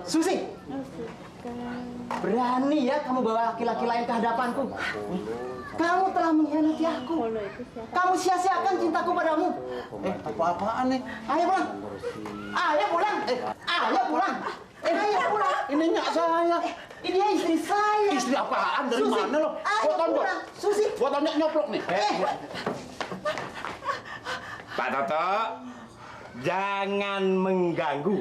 Susi, berani ya kamu bawa laki-laki lain ke hadapanku. Kamu telah mengkhianati aku. Kamu sia-siakan cintaku padamu. Apa-apaan nih? Ayo pulang. Ayo pulang. Ayo pulang. Ayo pulang. Ini nyak saya. Ini dia istri saya. Istri apaan? Dari Susi, mana lo? ayo Gua tonjok. pulang. Susi. Gua tonjok nyoplok nih. Pak Toto, jangan mengganggu.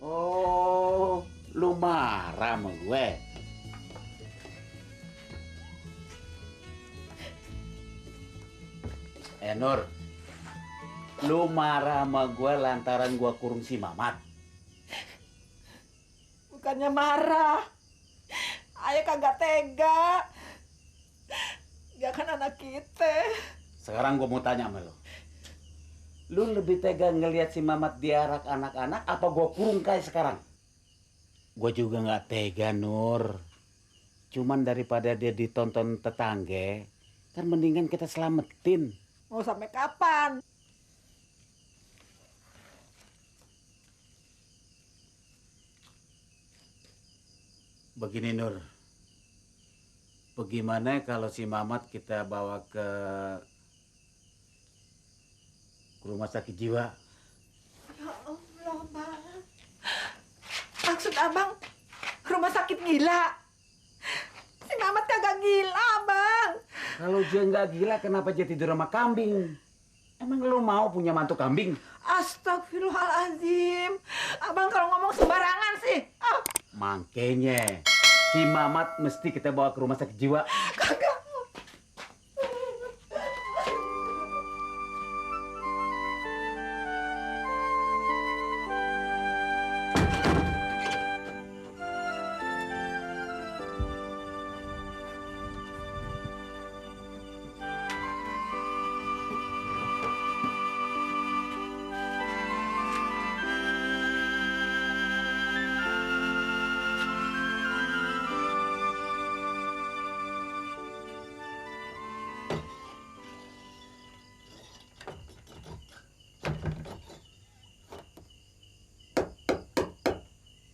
Oh, lu marah sama gue? Nur, lu marah sama gue lantaran gue kurung si Mamat? Bukannya marah. Ayah kagak tega. Dia kan anak kita. Sekarang gue mau tanya sama lu. Lu lebih tega ngelihat si Mamat diarak anak-anak apa gue kurung kayak sekarang? Gue juga nggak tega, Nur. Cuman daripada dia ditonton tetangga, kan mendingan kita selamatin. Mau sampai kapan? Begini, Nur. Bagaimana kalau si Mamat kita bawa ke rumah sakit jiwa? Ya Allah, Bang. Maksud abang rumah sakit gila? Si Mamat kagak gila, Bang. Kalau dia nggak gila, kenapa dia tidur sama kambing? Emang lu mau punya mantu kambing? Astagfirullahaladzim. Abang kalau ngomong sembarangan sih. Makanya si Mamat mesti kita bawa ke rumah sakit jiwa. Kagak.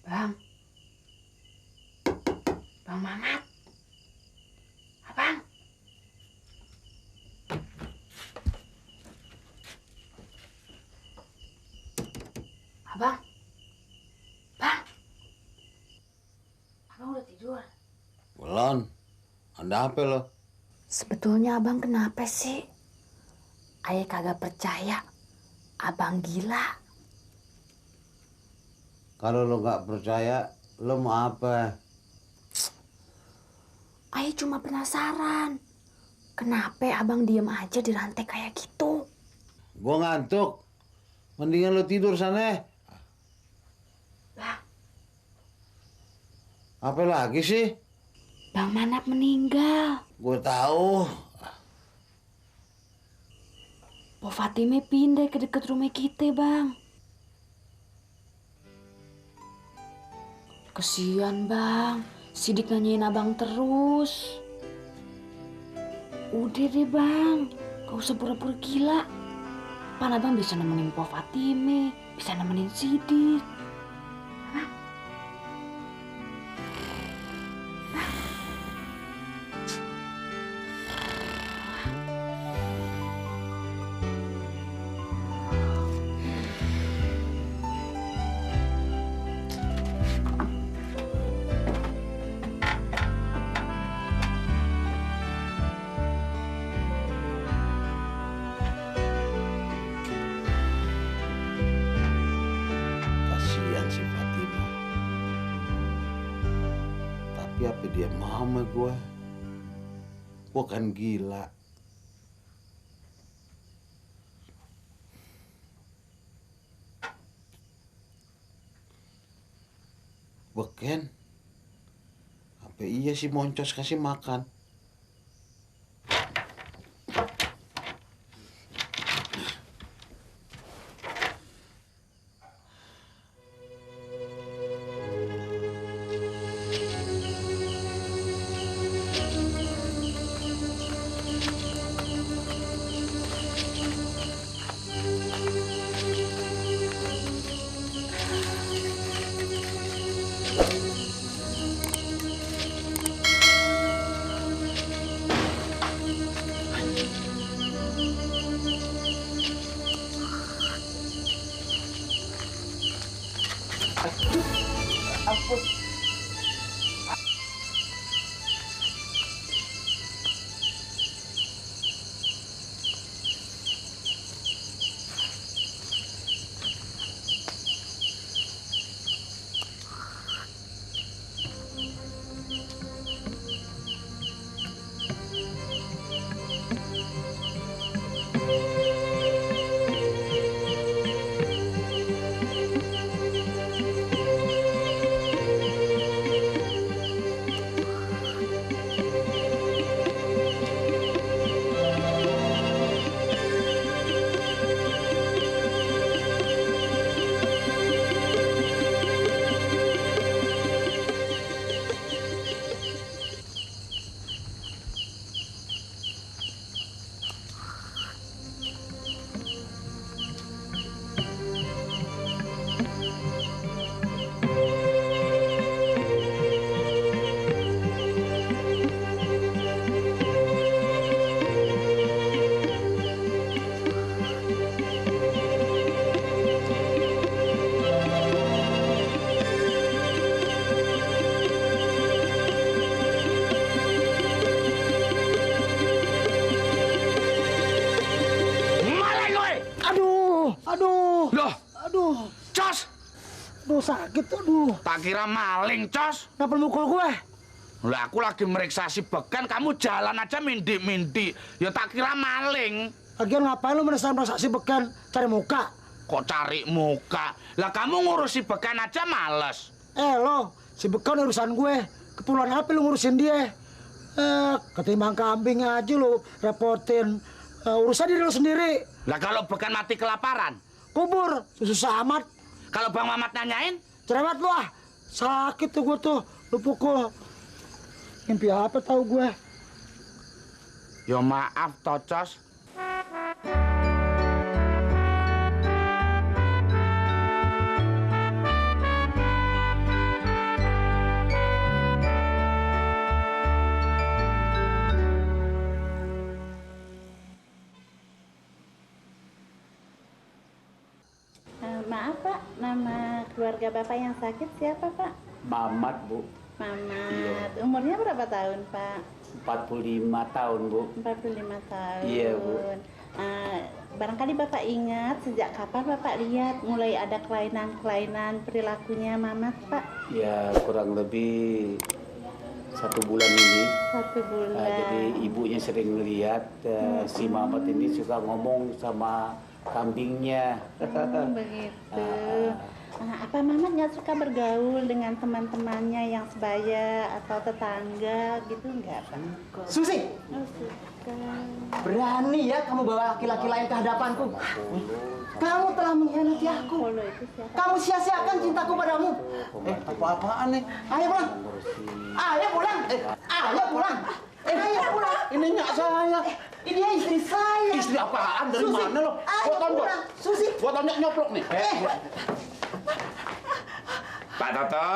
Bang. Bang Mamat. Abang. Abang. Bang. Abang udah tidur? Belum. Ada apa lo? Sebetulnya abang kenapa sih? Ayah kagak percaya. Abang gila. Kalau lo nggak percaya, lo mau apa? Ayah cuma penasaran. Kenapa abang diem aja di rantai kayak gitu? Gue ngantuk. Mendingan lo tidur sana. Bang. Apa lagi sih? Bang Manap meninggal. Gue tahu. Po Fatime pindah ke dekat rumah kita, Bang. Kesian, Bang. Sidik nanyain abang terus. Udah deh, Bang. Gak usah pura-pura gila. Pan abang bisa nemenin Po Fatime, bisa nemenin Sidik. Kasihan si Fatima. Tapi apa dia mau sama gue? Gue kan gila. Beken. Apa iya sih moncos kasih makan? tuh sakit tuh. Aduh. Tak kira maling, Cos. Kenapa lu mukul gue? Lah aku lagi meriksa si Beken, kamu jalan aja mindi-mindi. Ya tak kira maling. Lagian ngapain lu merasa si Beken? Cari muka. Kok cari muka? Lah kamu ngurus si Beken aja males. Lo, si Beken urusan gue. Keperluan apa lu ngurusin dia? Ketimbang kambing aja lu repotin. Urusan diri lu sendiri. Lah kalau Beken mati kelaparan? Kubur, susah amat. Kalau Bang Mamat nanyain? Cerewet lu ah. Sakit tuh gue tuh, lu pukul. Mimpi apa tahu gue? Ya maaf, Tocos. Maaf Pak, nama keluarga Bapak yang sakit siapa Pak? Mamat, Bu. Mamat. Umurnya berapa tahun Pak? 45 tahun, Bu. 45 tahun. Iya, Bu. Barangkali Bapak ingat sejak kapan Bapak lihat mulai ada kelainan-kelainan perilakunya Mamat Pak? Ya kurang lebih 1 bulan ini. 1 bulan. Jadi ibunya sering melihat si Mamat ini suka ngomong sama kambingnya. Begitu. Apa Mamat nggak suka bergaul dengan teman-temannya yang sebaya atau tetangga gitu nggak Pak? Susi, Oh, suka. berani ya kamu bawa laki-laki lain ke hadapanku. Kamu telah mengkhianati aku. Polo itu siapa? Kamu sia-siakan cintaku padamu. Apa-apaan nih? Ayo pulang. Ayo pulang. Ayo pulang. Ayo pulang. Ini nyak saya. Ini dia istri saya. Istri apaan? Dari Susi, mana lo? ayo pulang. Susi. Gua tanya nyoplok nih. Pak Toto,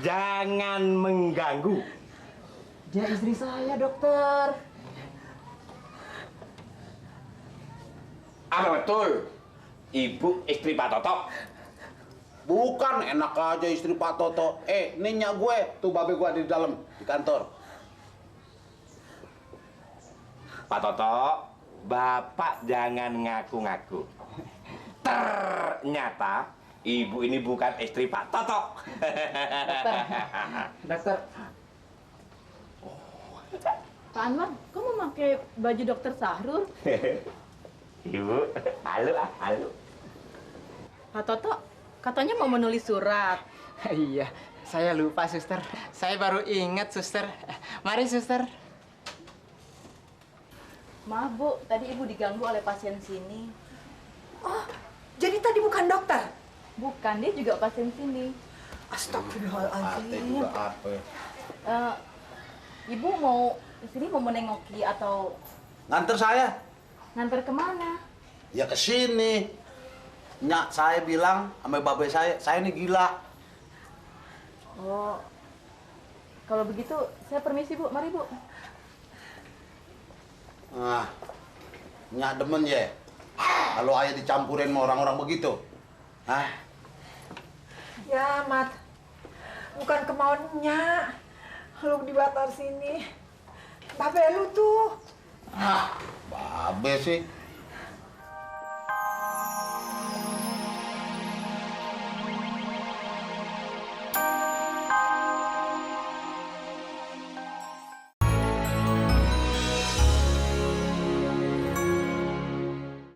jangan mengganggu. Dia istri saya, dokter. Apa betul? Ibu istri Pak Toto? Bukan, enak aja istri Pak Toto. Ini nyak gue, tuh babe gue di dalam, di kantor. Pak Toto, Bapak jangan ngaku-ngaku. Ternyata ibu ini bukan istri Pak Toto. Dokter. Pak Anwar, kok mau pakai baju dokter Sahrul? Ibu, halo. Pak Toto, katanya mau menulis surat. Iya, saya lupa, suster. Saya baru ingat, suster. Mari, suster. Maaf, Bu. Tadi Ibu diganggu oleh pasien sini. Oh, jadi tadi bukan dokter? Bukan, dia juga pasien sini. Astagfirullahaladzim. Ibu mau sini mau menengoki atau Nganter saya. nganter kemana? Ya ke sini. Nyak saya bilang sama babe saya ini gila. Oh, kalau begitu saya permisi, Bu. Mari, Bu. Nah, nyak demen ya. Kalau ayah dicampurin sama orang-orang begitu. Hah? Ya, Mat. Bukan kemauannya. Lu dibatar sini. Babe lu tuh. Babe sih.